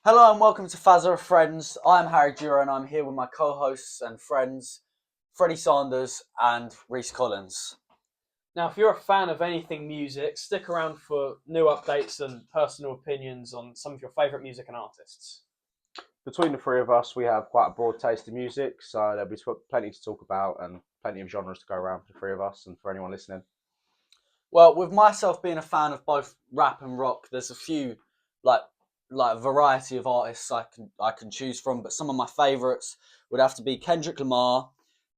Hello and welcome to FAZZA Friends. I'm Harry Dewar and I'm here with my co-hosts and friends, Freddie Sanders and Rhys Collins. Now, if you're a fan of anything music, stick around for new updates and personal opinions on some of your favourite music and artists. Between the three of us, we have quite a broad taste in music, so there'll be plenty to talk about and plenty of genres to go around for the three of us and for anyone listening. Well, with myself being a fan of both rap and rock, there's a few like variety of artists I can choose from, but some of my favourites would have to be Kendrick Lamar,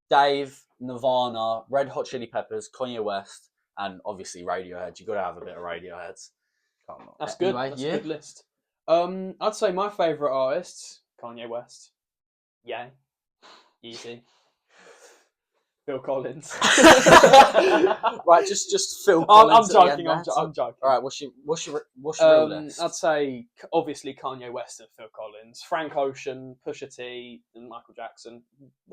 Dave, Nirvana, Red Hot Chili Peppers, Kanye West, and obviously Radiohead. You've got to have a bit of Radiohead. That's good. Anyway, That's a good list. I'd say my favourite artists, Kanye West. Yeah. Easy. Phil Collins. Right, just Phil Collins. I'm joking. I'm joking. All right, what's your real list? I'd say obviously Kanye West and Phil Collins, Frank Ocean, Pusha T, and Michael Jackson.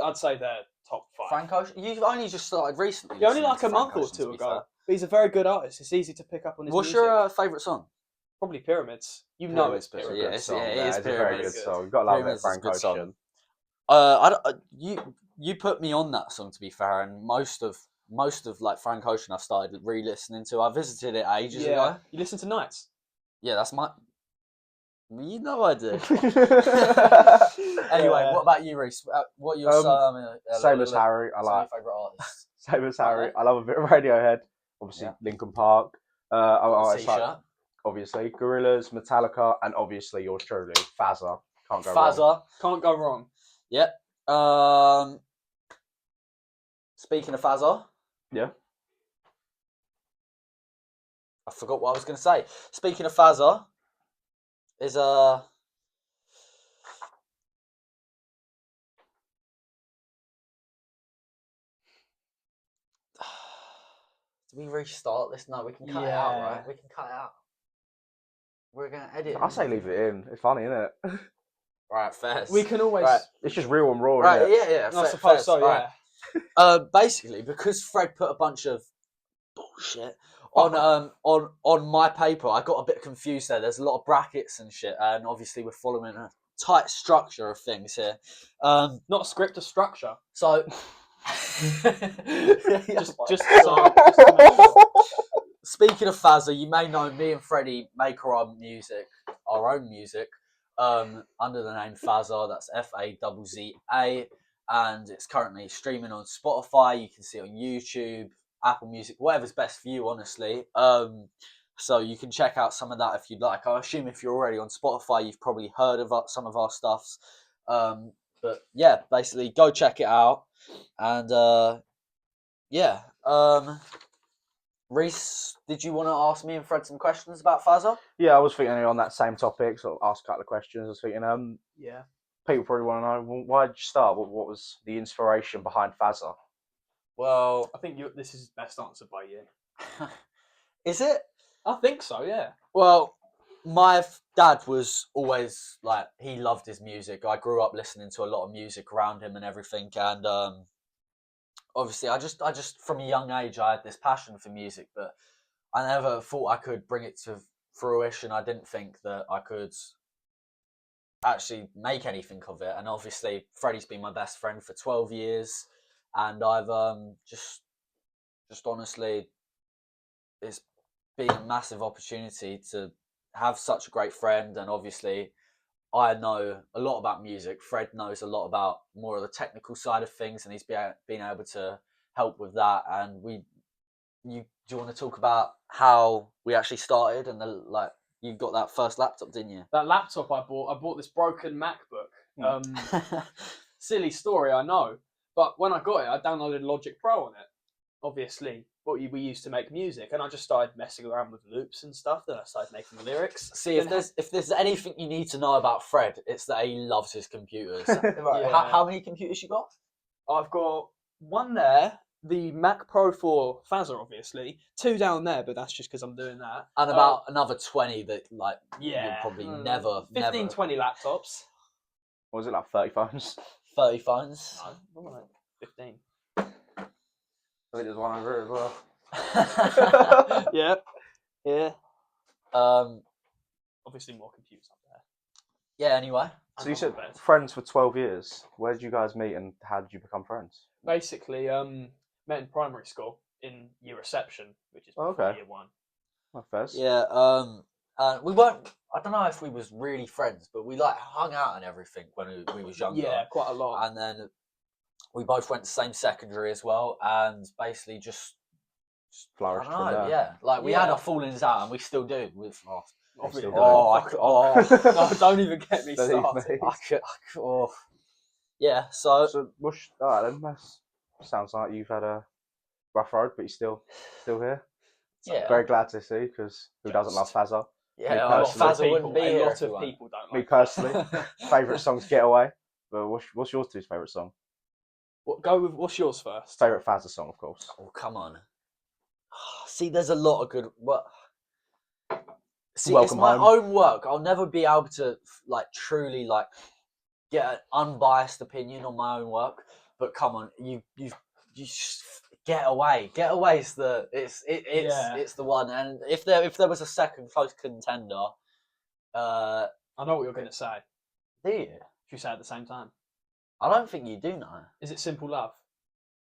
I'd say they're top 5. Frank Ocean. You've only just started recently. Yeah, only like a month or two ago. But he's a very good artist. It's easy to pick up on his What's music. your favourite song? Probably Pyramids. You know it's Pyramids. Pyramids. Yeah, it is It's a very good Pyramids. song. You've got to love Pyramids it, Frank is a good Ocean. song. You put me on that song, to be fair, and most of like Frank Ocean I've started re-listening to. I visited it ages ago. You listen to Nights? Yeah, that's my. You know I do. Anyway, what about you, Rhys? What are your same as Harry. I like your favourite artists. same as Harry. I love a bit of Radiohead. Obviously, Linkin Park. It's like, T-shirt. obviously Gorillaz, Metallica, and obviously yours truly, FAZZA. Can't go wrong. FAZZA. Can't go wrong. Yep. Speaking of FAZZA. Yeah. I forgot what I was going to say. Speaking of FAZZA, is do we restart this? No, we can cut it out, right? We can cut it out. We're going to edit. I say leave it in. It's funny, isn't it? Right, fair. We can always. Right. It's just real and raw, Right, isn't it? yeah. I suppose so, yeah. Right. Basically, because Fred put a bunch of bullshit on my paper, I got a bit confused there. There's a lot of brackets and shit, and obviously we're following a tight structure of things here. Not a script, a structure. So, just speaking of FAZZA, you may know me and Freddie make our own music, under the name FAZZA. That's FAZZA, and it's currently streaming on Spotify. You can see it on YouTube, Apple Music, whatever's best for you, honestly. So you can check out some of that if you'd like. I assume if you're already on Spotify, you've probably heard of some of our stuffs. But yeah, basically go check it out. And Rhys, did you want to ask me and Fred some questions about FAZZA? Yeah, I was thinking on that same topic, so I'll ask a couple of questions. I was thinking, people probably want to know, well, why did you start? What was the inspiration behind FAZZA? Well, I think this is best answered by you. Is it? I think so, yeah. Well, my dad was always like, he loved his music. I grew up listening to a lot of music around him and everything, and obviously I just from a young age I had this passion for music, but I never thought I could bring it to fruition. I didn't think that I could actually make anything of it, and obviously Freddie's been my best friend for 12 years, and I've just honestly, it's been a massive opportunity to have such a great friend. And obviously I know a lot about music. Fred knows a lot about more of the technical side of things, and he's been able to help with that. And do you want to talk about how we actually started and you got that first laptop, didn't you? That laptop I bought this broken MacBook. Silly story, I know. But when I got it, I downloaded Logic Pro on it. Obviously, what we used to make music, and I just started messing around with loops and stuff. Then I started making lyrics. See, if there's anything you need to know about Fred, it's that he loves his computers. Yeah. How many computers you got? I've got one there, the Mac Pro for FAZZA, obviously. 2 down there, but that's just because I'm doing that. And about another 20 that you'll probably 20 laptops. What was it, like 30 phones? 30 phones. No, more like 15. I think there's one over here as well. Yeah. Um, Obviously more computers up there. Yeah. Anyway. So you said friends for 12 years. Where did you guys meet and how did you become friends? Basically, met in primary school in year reception, which is before year 1. My first. Yeah. We weren't. I don't know if we was really friends, but we like hung out and everything when we was younger. Yeah, quite a lot. And then we both went to the same secondary as well, and basically just flourished I don't know, from there. Yeah, like we had our fallings out, and we still do. With obviously, no, don't even get me started. Yeah. So all right then. That sounds like you've had a rough road, but you're still here. Yeah. Very glad to see, because who doesn't love FAZZA? Yeah, FAZZA wouldn't be here. A lot of people don't. Me personally, favourite song's "Getaway." But what's your two's favourite song? What's yours first? Favourite FAZZA song, of course. Oh, come on. See, there's a lot of good. See, Welcome it's my home. own work. I'll never be able to truly get an unbiased opinion on my own work. But come on, you just Get Away. Get Away is it's the one. And if there was a second close contender, I know what you're going to say. Do you? Should we say it at the same time? I don't think you do know. Is it Simple Love?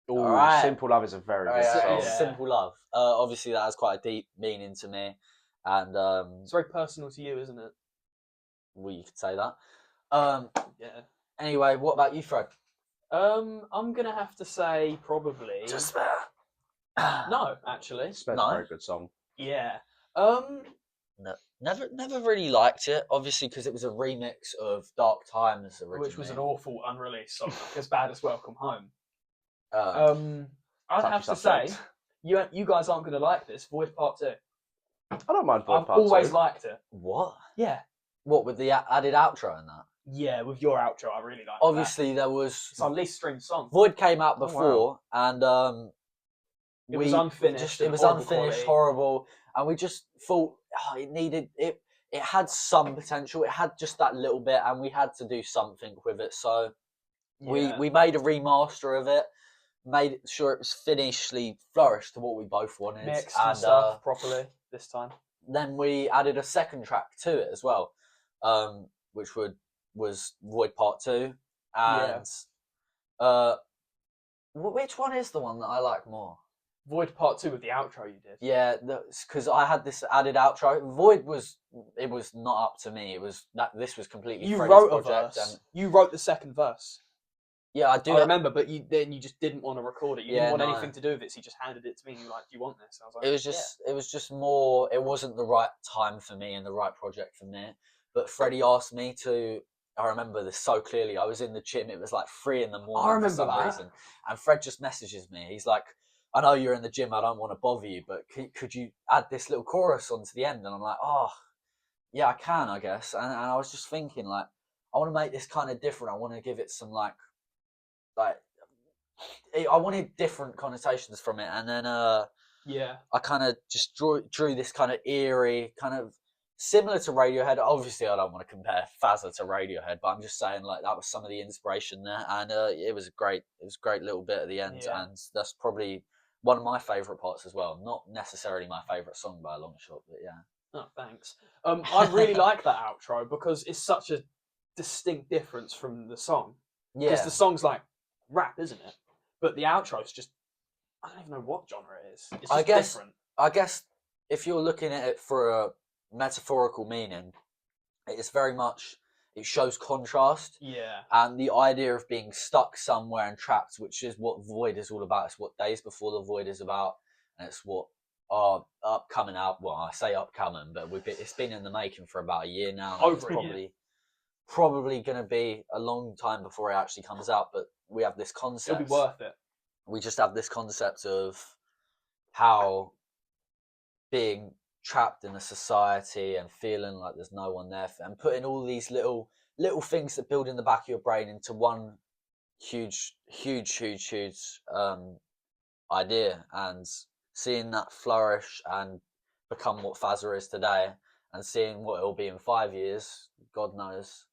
Oh, right. Simple Love is a very good song. Yeah. Simple Love. Obviously, that has quite a deep meaning to me, and it's very personal to you, isn't it? Well, you could say that. Yeah. Anyway, what about you, Fred? I'm gonna have to say probably. Despair. No, actually. Despair's a very good song. Yeah. No, never really liked it. Obviously, because it was a remix of Dark Times originally, which was an awful unreleased song, as bad as Welcome Home. I'd have to say, you guys aren't gonna like this. Void Part 2. I don't mind Void Part 2. I've always liked it. What? Yeah. What, with the added outro and that? Yeah, with your outro, I really like. Obviously, there was. It's our least streamed song. Void came out before, and it was unfinished. It was unfinished, horrible, and we just thought it needed it. It had some potential. It had just that little bit, and we had to do something with it. So we made a remaster of it, made sure it was finishly flourished to what we both wanted, mixed and stuff properly this time. Then we added a second track to it as well, which was Void Part 2, and which one is the one that I like more? Void Part 2 with the outro you did. Yeah, because I had this added outro. Void was not up to me. This was completely you Freddie's wrote project. A verse. You wrote the second verse. Yeah, I do. I remember, but you just didn't want to record it. You didn't want anything to do with it, so you just handed it to me and you were like, "Do you want this?" And I was like, it was just more. It wasn't the right time for me and the right project for me. But Freddie asked me to. I remember this so clearly. I was in the gym. It was like 3 a.m. I remember for some that. reason, and Fred just messages me. He's like, "I know you're in the gym. I don't want to bother you, but could you add this little chorus onto the end?" And I'm like, "Oh, yeah, I can, I guess." And I was just thinking, like, I want to make this kind of different. I want to give it some like I wanted different connotations from it, and then I kind of just drew this kind of eerie, kind of similar to Radiohead. Obviously, I don't want to compare FAZZA to Radiohead, but I'm just saying like that was some of the inspiration there, and it was a great little bit at the end, and that's probably one of my favourite parts as well. Not necessarily my favourite song by a long shot, but yeah. Oh, thanks. I really like that outro because it's such a distinct difference from the song. Yeah. Because the song's like rap, isn't it? But the outro's just, I don't even know what genre it is. It's just different. I guess if you're looking at it for a metaphorical meaning, it's very much, it shows contrast. Yeah. And the idea of being stuck somewhere and trapped, which is what Void is all about. It's what Days Before the Void is about. And it's what our upcoming album, well, I say upcoming, but it's been in the making for about a year now. Probably going to be a long time before it actually comes out, but we have this concept. It'll be worth it. We just have this concept of how being trapped in a society and feeling like there's no one there, and putting all these little things that build in the back of your brain into one huge idea, and seeing that flourish and become what FAZZA is today, and seeing what it'll be in 5 years, God knows.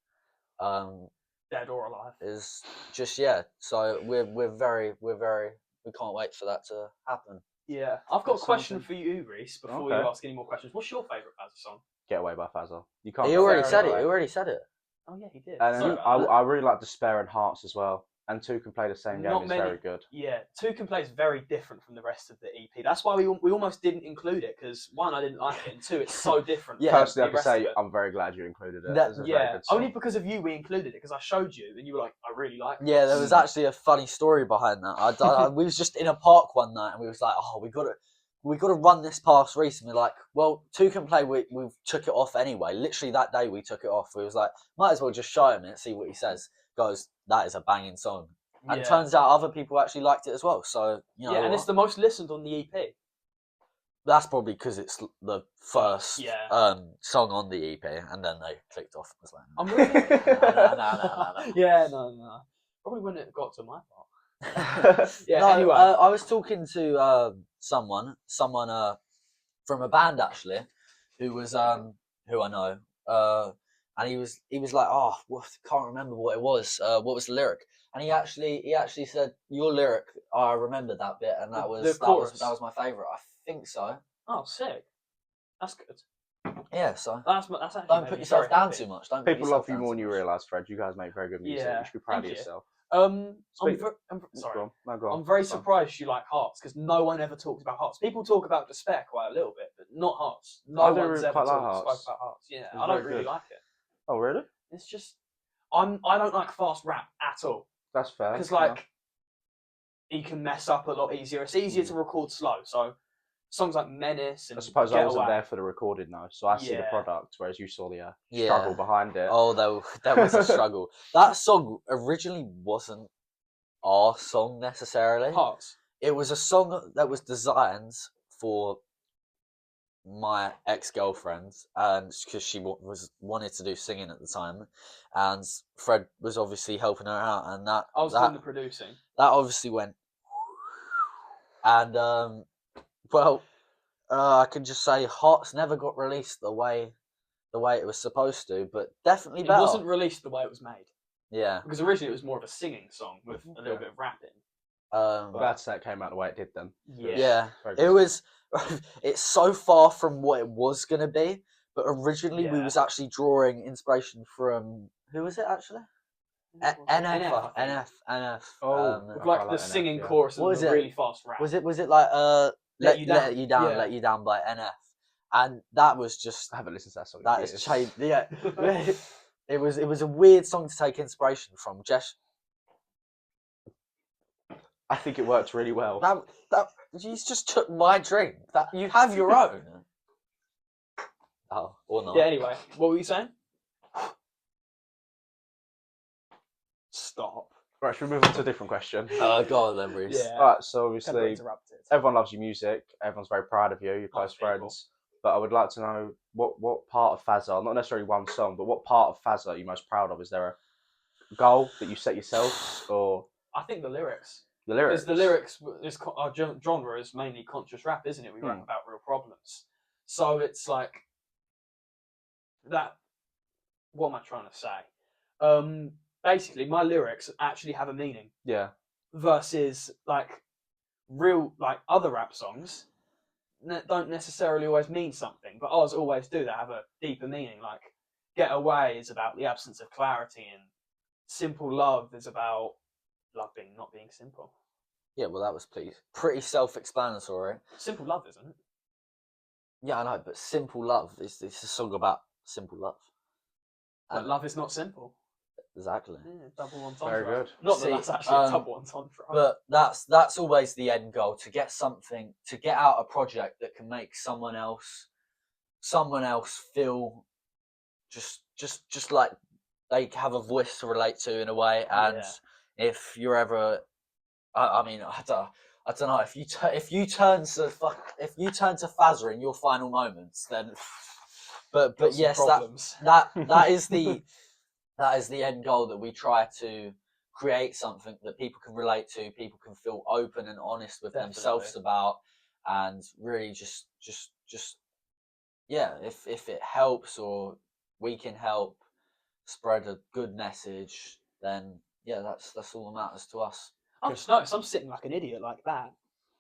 Dead or alive. Is just so we can't wait for that to happen. Yeah, I've got a question for you, Rhys, before you ask any more questions. What's your favourite FAZZA song? Get Away by FAZZA. You can't. He already said it. Oh, Oh yeah, he did. And Sorry then about that. I really like Despair and Hearts as well. And Two Can Play the Same Game Not is many- very good. Yeah, Two Can Play is very different from the rest of the EP. That's why we almost didn't include it, because one, I didn't like it, and two, it's so different. Yeah, from Personally, I the can rest of say it. I'm very glad you included it. That- It's a very Yeah, good song. only because of you we included it, because I showed you and you were like, I really like it. Yeah, there was actually a funny story behind that. We was just in a park one night and we was like, oh, we got to run this past Reese. And we're like, well, Two Can Play, we took it off anyway. Literally that day we took it off. We was like, might as well just show him it, see what he says. Goes, that is a banging song. And Yeah. turns out other people actually liked it as well. So, you know, Yeah, and it's the most listened on the EP. that's probably because it's the first Yeah. song on the EP, and then they clicked off and was like, I'm really... no. Yeah, no. Probably when it got to my part. Yeah, No, anyway. I was talking to someone from a band actually, who was who I know, and he was like, oh, can't remember what it was. What was the lyric? And he actually said, your lyric. I remember that bit, and that was my favourite. I think so. Oh, sick. That's good. Yeah, so That's actually don't made put me yourself very down happy. too much. Don't People put love yourself you down more too than you much. realise, Fred. You guys make very good music. Yeah, You should be proud thank of you. yourself. I'm Sorry. sorry. Go on. I'm very It's fine. surprised you like Hearts, because no one ever talks about Hearts. People talk about Despair quite a little bit, but not Hearts. No I do one's really ever quite like spoke Hearts. about Hearts. Yeah, It's I don't very really good. like it. Oh, really? It's just I don't like fast rap at all, That's fair. because like you can mess up a lot easier. It's easier to record slow. So songs like Menace and I suppose I Get wasn't Away. there for the recording though, so I see the Yeah. product, whereas you saw the Yeah. struggle behind it. Oh, there was a struggle. That song originally wasn't our song necessarily. Hearts. It was a song that was designed for my ex-girlfriend, because she wanted to do singing at the time, and Fred was obviously helping her out, and I was doing the producing. that obviously went, and well, I can just say Hearts never got released the way it was supposed to, but definitely better. It wasn't released the way it was made, Yeah. because originally it was more of a singing song with a little bit of rapping. Glad to say it came out the way it did then. Yeah. Very good. It was. It's so far from what it was gonna be, but originally we Yeah. was actually drawing inspiration from, who was it actually? NF. Oh, With I like quite the NF, singing yeah. chorus and What was the it? really fast rap. Was it like Let You Down. Yeah. Let You Down by NF, and that was just I haven't listened to that song. that in is years. changed. Yeah, it was a weird song to take inspiration from. Just I think it worked really well. that you just took my drink. That you have your own. Oh, or not. Yeah, anyway, what were you saying? Stop. Right, should we move on to a different question? Go on then, Reese. Yeah. Alright, so Kind of obviously interrupted. everyone loves your music, everyone's very proud of you, you're close people. friends. But I would like to know what part of FAZZA, not necessarily one song, but what part of FAZZA are you most proud of? Is there a goal that you set yourself, or I think the lyrics. the lyrics? Because the lyrics, our genre is mainly conscious rap, isn't it? We rap about real problems. So it's like that. What am I trying to say? Basically, my lyrics actually have a meaning. Yeah. Versus like real, like other rap songs don't necessarily always mean something, but ours always do. They have a deeper meaning. Like Get Away is about the absence of clarity, and Simple Love is about love not being simple. Yeah, well, that was pretty self-explanatory. Simple love, isn't it? Yeah, I know, but Simple Love is a song about simple love. But love is not simple. Exactly. Yeah, double entendre. Very good. Not See, that that's actually a double entendre. But that's always the end goal, to get out a project that can make someone else feel just like they have a voice to relate to in a way. And if you're ever, I mean, I don't know, if you turn to FAZZA in your final moments, then but yes, that is the end goal, that we try to create something that people can relate to, people can feel open and honest with themselves about, and really just yeah, if it helps or we can help spread a good message, then yeah, that's all that matters to us. I've just noticed I'm sitting like an idiot like that,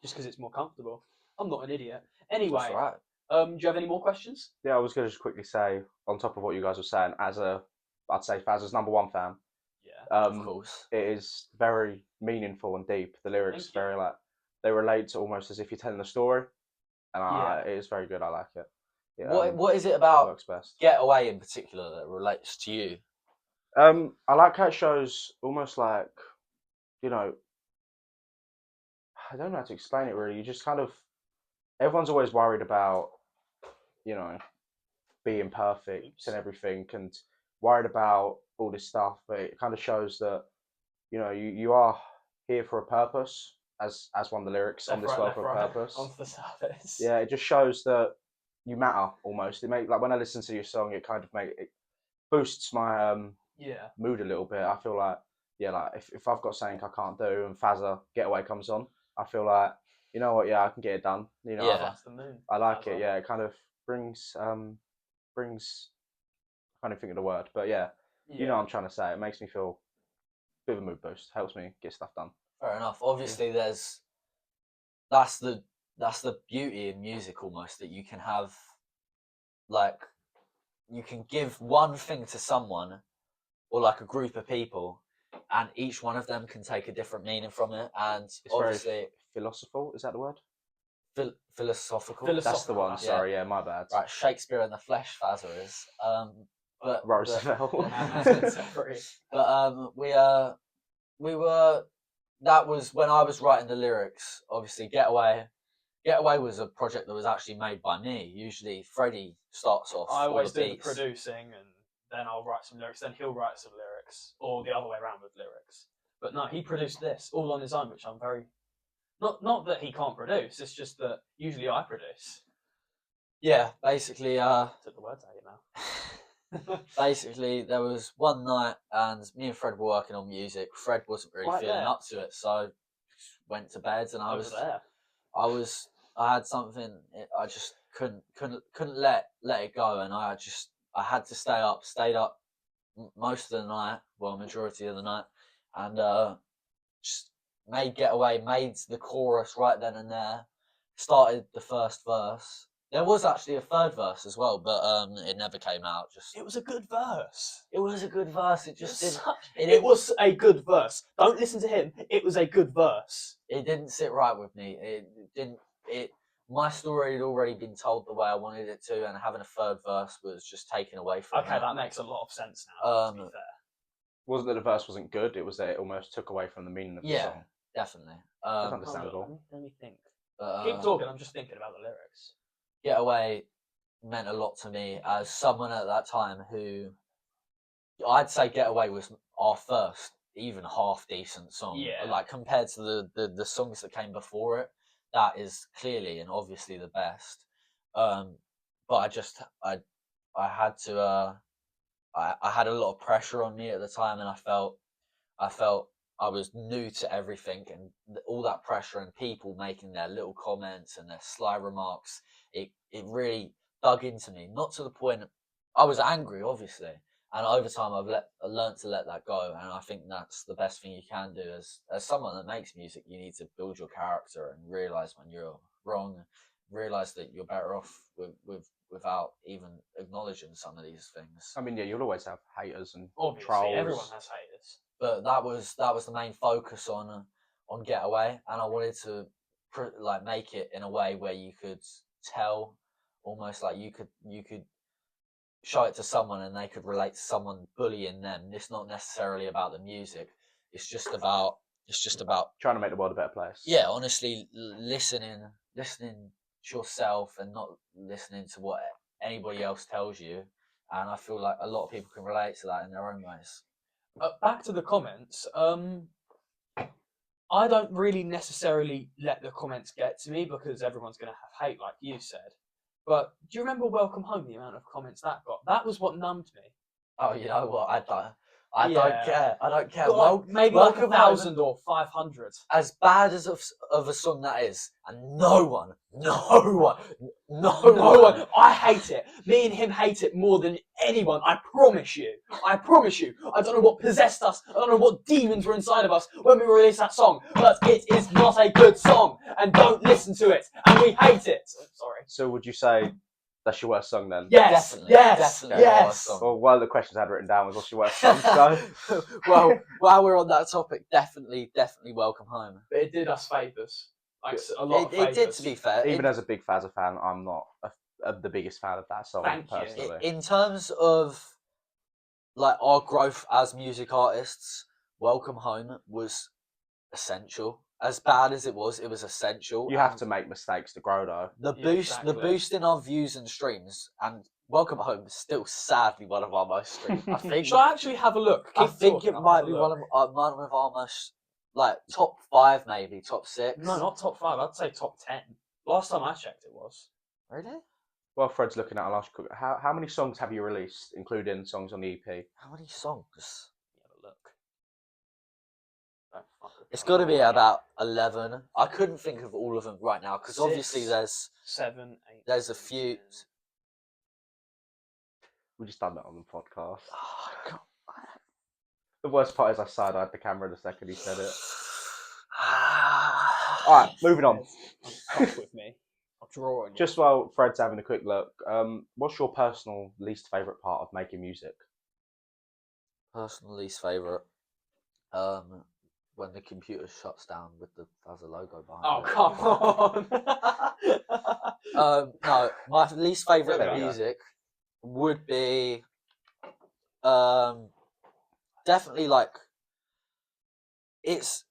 just because it's more comfortable. I'm not an idiot. Anyway, That's all right. do you have any more questions? Yeah, I was going to just quickly say, on top of what you guys were saying, as a I'd say FAZZA's #1 fan. Yeah, Of course. It is very meaningful and deep. The lyrics very like they relate to almost as if you're telling a story, and it is very good. I like it. Yeah, What is it about works best. Getaway in particular that relates to you? I like how it shows almost like, you know, I don't know how to explain it really. You just kind of everyone's always worried about, you know, being perfect and everything, and worried about all this stuff. But it kind of shows that, you know, you are here for a purpose, as one of the lyrics on this world for a purpose. On the surface. Yeah, it just shows that you matter almost. It like when I listen to your song, it kind of it boosts my mood a little bit. I feel like like if I've got something I can't do and FAZZA Getaway comes on, I feel like, you know what, yeah, I can get it done. You know, That's the moon. I like it. Yeah, it kind of brings I can't even think of the word, but yeah, you know what I'm trying to say. It makes me feel a bit of a mood boost. Helps me get stuff done. Fair enough. Obviously, that's the beauty in music almost, that you can have, like, you can give one thing to someone or like a group of people, and each one of them can take a different meaning from it. And It's obviously, very philosophical. Is that the word? philosophical. That's the one. Yeah. Sorry, yeah, my bad. Right, Shakespeare in the flesh, FAZZA is. But Roosevelt. but we were. That was when I was writing the lyrics. Obviously, Getaway was a project that was actually made by me. Usually, Freddie starts off. I always do the beats. producing, and then I'll write some lyrics. Then he'll write some lyrics, or the other way around with lyrics. But no, he produced this all on his own, which I'm very not that he can't produce. It's just that usually I produce. Yeah, basically. Took the words out of your mouth. Basically, there was one night, and me and Fred were working on music. Fred wasn't really feeling up to it, so went to bed, and I had something. I just couldn't let it go, and I had to stayed up most of the night, well, majority of the night, and just made Getaway, made the chorus right then and there, started the first verse. There was actually a third verse as well, but it never came out. It was a good verse. It was a good verse. It just didn't. It was a good verse. Don't listen to him. It was a good verse. It didn't sit right with me. It didn't. My story had already been told the way I wanted it to, and having a third verse was just taken away from me. Okay, that makes a lot of sense now. To be fair. Wasn't that the verse wasn't good? It was that it almost took away from the meaning of the song. Yeah, definitely. That's understandable. Let me think. But, keep talking. I'm just thinking about the lyrics. Getaway meant a lot to me as someone at that time who, I'd say Getaway was our first even half decent song. Yeah. Like compared to the songs that came before it, that is clearly and obviously the best. But I had to I had a lot of pressure on me at the time, and I felt I was new to everything, and all that pressure and people making their little comments and their sly remarks, it really dug into me. Not to the point I was angry, obviously, and over time I learned to let that go. And I think that's the best thing you can do as someone that makes music. You need to build your character and realize when you're wrong, realize that you're better off without even acknowledging some of these things. I mean, yeah, you'll always have haters and obviously, trolls. Everyone has haters. But that was the main focus on Getaway, and I wanted to make it in a way where you could tell, almost like you could show it to someone and they could relate to someone bullying them. It's not necessarily about the music. It's just about trying to make the world a better place. Yeah, honestly, listening to yourself and not listening to what anybody else tells you. And I feel like a lot of people can relate to that in their own ways. Back to the comments. I don't really necessarily let the comments get to me because everyone's going to have hate, like you said. But do you remember Welcome Home, the amount of comments that got? That was what numbed me. Oh, you know what? I don't care. I don't care. Well, maybe like 1,000 or 500. As bad as of a song that is, and no one. I hate it. Me and him hate it more than anyone. I promise you. I don't know what possessed us. I don't know what demons were inside of us when we released that song. But it is not a good song. And don't listen to it. And we hate it. Sorry. So would you say That's your worst song then? Yes, Definitely, yes, definitely my worst yes. song. Well, one of the questions I had written down was what's your worst song, so... Well, while we're on that topic, definitely Welcome Home. But it did us favours. Like a lot of It favours. did, to be fair. Even as a big FAZZA fan, I'm not the biggest fan of that song, Thank you. personally. In terms of like our growth as music artists, Welcome Home was essential. As bad as it was essential. You have to make mistakes to grow, though. The Yeah, boost, exactly. the boost in our views and streams, and Welcome Home is still sadly one of our most streamed. I think. Should I actually have a look? I Keep think talking, it I'll might have a be look. one of our most like top 5, maybe top 6. No, not top 5. I'd say top 10. Last time I checked, it was. Really. Well, Fred's looking at a last quick. How many songs have you released, including songs on the EP? How many songs? Let me have a look. Don't fuck with It's me. got to be about 11. I couldn't think of all of them right now because obviously 6, 7, 8. there's a few. 10. We just done that on the podcast. Oh, God. The worst part is I side-eyed the camera the second he said it. Ah. Alright, moving on. Fuck with me. I'll draw on you. Just while Fred's having a quick look, what's your personal least favourite part of making music? Personal least favourite. When the computer shuts down with the FAZZA logo behind Oh, it. come on. No, my least favourite There we go. music would be definitely like it's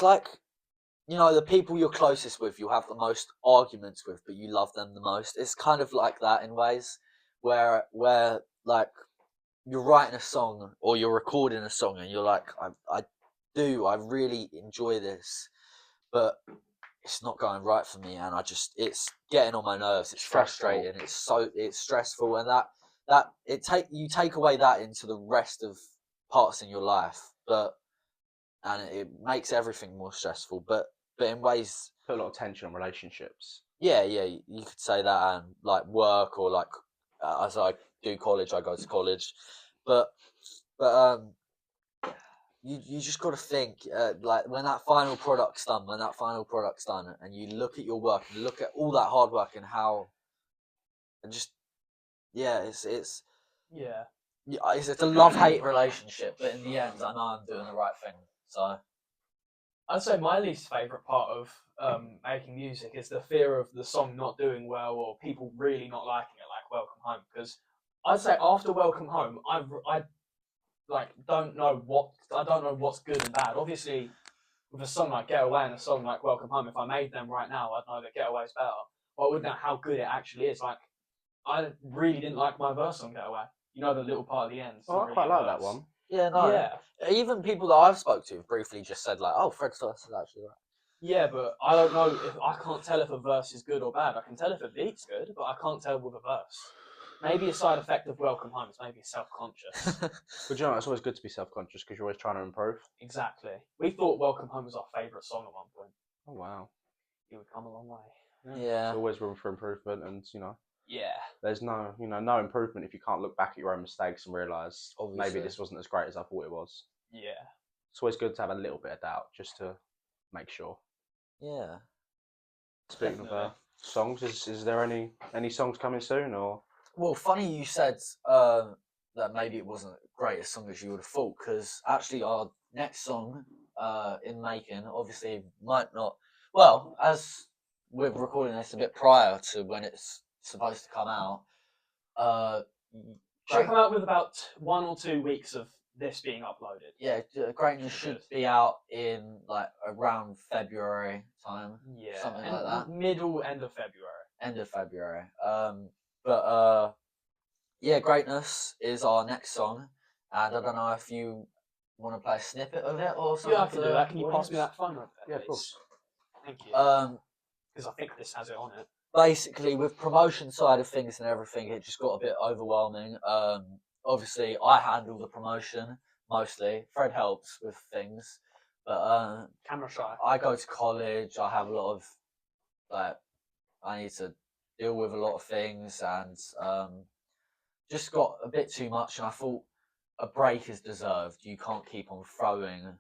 like, you know, the people you're closest with, you have the most arguments with, but you love them the most. It's kind of like that in ways where like you're writing a song or you're recording a song and you're like, I really enjoy this, but it's not going right for me, and it's getting on my nerves. It's Stressful. frustrating. It's stressful, and you take away that into the rest of parts in your life, and it makes everything more stressful. But in ways, Put a lot of tension on relationships. yeah, you could say that, and like work or like as I do college, I go to college, but you just got to think like when that final product's done, and you look at your work and look at all that hard work and how, and just it's Yeah. it's a love-hate relationship, but in the end, I know I'm doing the right thing. So I'd say my least favourite part of making music is the fear of the song not doing well or people really not liking it, like Welcome Home. Because I'd say after Welcome Home, I like don't know what's good and bad. Obviously, with a song like Get Away and a song like Welcome Home, if I made them right now, I'd know that Get Away is better. But I wouldn't know how good it actually is. Like, I really didn't like my verse on Get Away. You know, the little part at the end. Oh, I quite like that one. yeah, no, Yeah. even people that I've spoke to briefly just said like, oh, Fred's verse is actually right. Yeah, but I don't know if I can't tell if a verse is good or bad. I can tell if a beat's good, but I can't tell with a verse. Maybe a side effect of Welcome Home is maybe self-conscious. But you know, it's always good to be self-conscious because you're always trying to improve. Exactly. We thought Welcome Home was our favourite song at one point. Oh, wow. It would come a long way. Yeah. There's always room for improvement, and, you know, Yeah. there's no improvement if you can't look back at your own mistakes and realise Obviously. maybe this wasn't as great as I thought it was. Yeah. It's always good to have a little bit of doubt just to make sure. Yeah. Speaking of Definitely. songs, is there any songs coming soon, or? Well, funny you said that maybe it wasn't the greatest song as you would have thought, because actually our next song in making obviously might not. Well, as we're recording this a bit prior to when it's supposed to come out, Should come out with about 1 or 2 weeks of this being uploaded. yeah, Greatness should be out in like around February time. Yeah. Something and like that. End of February. End of February. Yeah, Greatness is our next song, and I don't know if you want to play a snippet of it or something. Yeah, I can do that. Can you pass me that phone over there, Yeah, of please? course. Thank you. Because I think this has it on it. Basically, with promotion side of things and everything, it just got a bit overwhelming. Obviously, I handle the promotion mostly. Fred helps with things, but Camera shy. I go to college. I have a lot of like I need to deal with a lot of things, and just got a bit too much. And I thought a break is deserved. You can't keep on throwing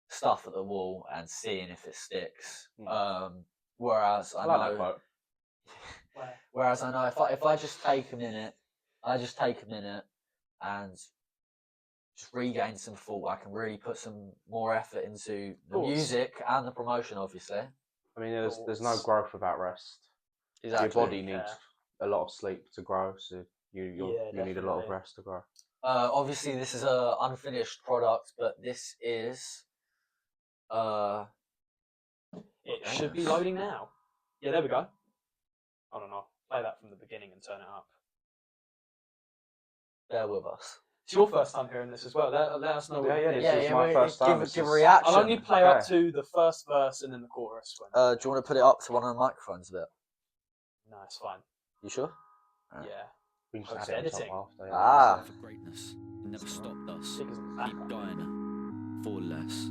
stuff at the wall and seeing if it sticks. Whereas I like know that quote. Whereas I know if I just take a minute, and just regain some thought, I can really put some more effort into the music and the promotion, obviously. I mean, there's no growth without rest. Exactly. Your body needs a lot of sleep to grow, so you need a lot of rest to grow. Obviously, this is a unfinished product, but this is it should be loading now. Yeah, there we go. I don't know. Play that from the beginning and turn it up. Bear with us. It's your first time hearing this as well. Let us know. This is my first time. Give a reaction. I'll only play up to the first verse and then the chorus. Do you want to put it up to one of the microphones a bit? No, it's fine. You sure? Yeah. We can just Post add it on editing. top after, Ah. For greatness, it never stopped us. Stickers on the Keep back. going, for less.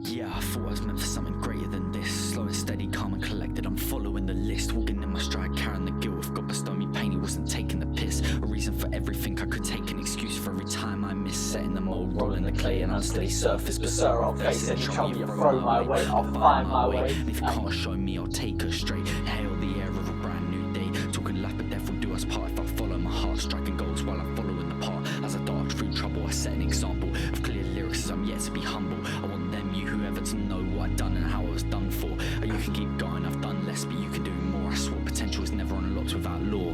Yeah, I thought I was meant for something greater than this. Slow and steady, calm and collected, I'm following the list. Walking in my stride, carrying the guilt. If God bestowed me pain, he wasn't taking the piss. A reason for everything, I could take an excuse for every time I miss. Setting the mold, rolling the clay, and unsteady surface. But sir, I'll face it, show me, throw my way, I'll find my way. And if you can't show me, I'll take her straight. Hail the air of a brand new day. Talking life, but death will do us part. If I follow my heart, striking goals while I'm following the path. As I dart through trouble, I set an example of clear lyrics as I'm yet to be humble. I want them, you, whoever, to know what I've done and how I was done for. You can keep going, I've done less, but you can do more. I swore potential is never unlocked without law.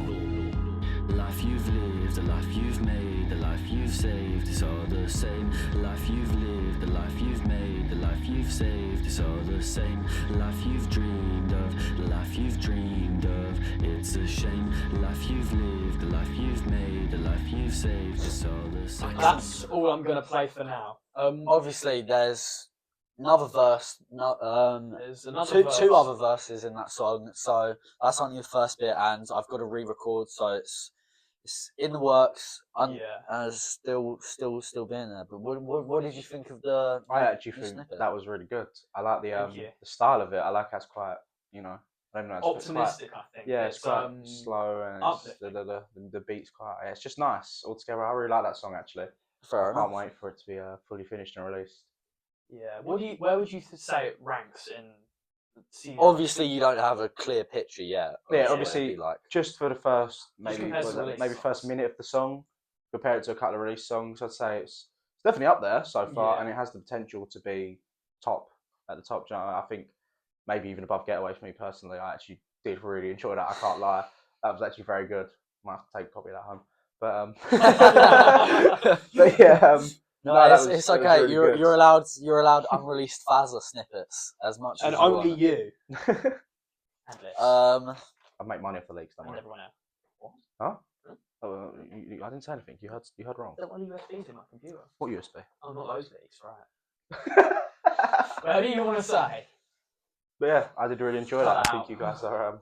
The life you've lived, the life you've made, the life you've saved, it's all the same. The life you've lived, the life you've made, the life you've saved, it's all the same. The life you've dreamed of, the life you've dreamed of, it's a shame. The life you've lived, the life you've made, the life you've saved, it's all the same. That's all I'm gonna play for now. Obviously, there's another verse. There's another two other verses in that song, so that's only the first bit, and I've got to re-record, so it's in the works. Still being there. But what did you think of the? I actually think snippet? that was really good. I like the Thank you. style of it. I like how it's quite, I don't know. It's Optimistic, I think. Yeah, it's quite slow and the beat's quite. Yeah, it's just nice altogether. I really like that song actually. Fair I enough. can't wait for it to be fully finished and released. Yeah. Where would you say it ranks in? Obviously, you don't have a clear picture yet. Yeah, obviously, like just for the first maybe maybe first minute of the song, compare it to a couple of release songs, I'd say it's definitely up there so far, and it has the potential to be at the top. I think maybe even above Getaway for me personally. I actually did really enjoy that. I can't lie, that was actually very good. Might have to take a copy of that home, but but yeah. No, it's okay. Really you're allowed unreleased FAZZA snippets as much and as you only want. you. I make money off the leaks. And everyone else. What? Huh? Oh, I didn't say anything. You heard wrong. Don't want USBs in my computer. What USB? Oh, not those leaks, right? Whatever you want to say. But yeah, I did really enjoy that. I think you guys are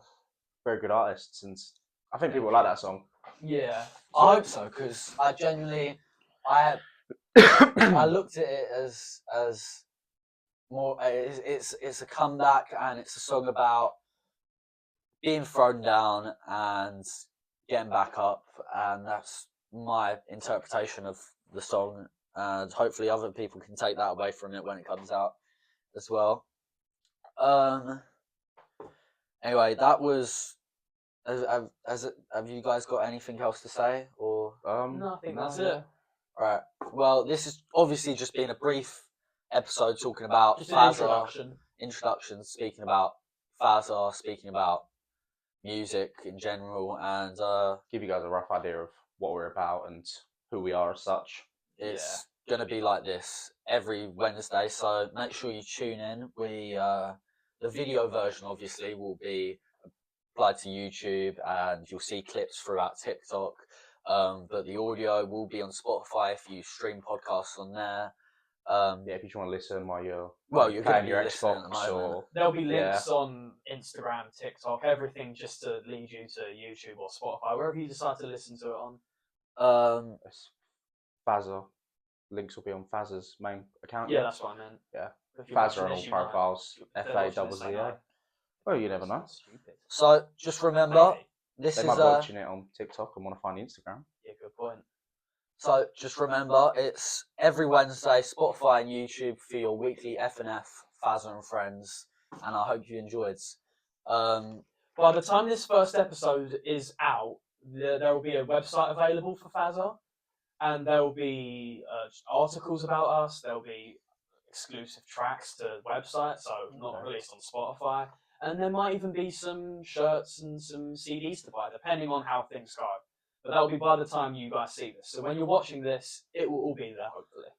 very good artists, and I think people like that song. Yeah, I hope so, because I genuinely, I looked at it as more. It's a comeback, and it's a song about being thrown down and getting back up, and that's my interpretation of the song. And hopefully, other people can take that away from it when it comes out as well. Anyway, that was. Have you guys got anything else to say, or? No, I think that's it. Right. Well, this has obviously just been a brief episode talking about Just FAZZA. an Introduction, speaking about FAZZA, speaking about music in general, and give you guys a rough idea of what we're about and who we are as such. It's gonna be like this every Wednesday, so make sure you tune in. The video version obviously will be applied to YouTube, and you'll see clips throughout TikTok. But the audio will be on Spotify if you stream podcasts on there. If you just want to listen while you're you're playing your listening at the Xbox, moment. or There'll be links on Instagram, TikTok, everything just to lead you to YouTube or Spotify, wherever you decide to listen to it on. It's FAZZA. Links will be on FAZZA's main account. Yeah, that's what I meant. Yeah, If you're FAZZA watching on all this, you might- profiles. if they're watching this, they FAZZA. know. Well, you never know. That's stupid. So just remember, Maybe. this They is might be watching it on TikTok and want to find Instagram. Yeah, good point. So just remember, it's every Wednesday, Spotify and YouTube for your weekly F&F, FAZZA and Friends, and I hope you enjoyed. By the time this first episode is out, there will be a website available for FAZZA, and there will be articles about us. There will be exclusive tracks to the website, so not released on Spotify. And there might even be some shirts and some CDs to buy, depending on how things go. But that will be by the time you guys see this. So when you're watching this, it will all be there, hopefully.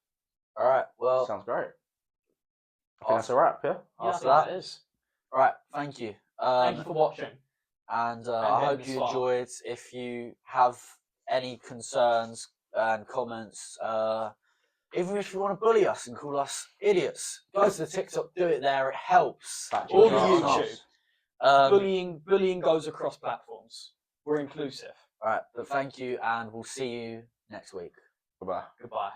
All right. Well, Sounds great. I think that's a wrap, yeah? Yeah, after I think that, it is. all right. Thank you. Thank you for watching. And I getting hope this you far. enjoyed. If you have any concerns and comments, even if you want to bully us and call us idiots, go to the TikTok, do it there. It helps. Or the Nice. YouTube. Bullying goes across platforms. We're inclusive. All right, but thank you, and we'll see you next week. Goodbye. Goodbye.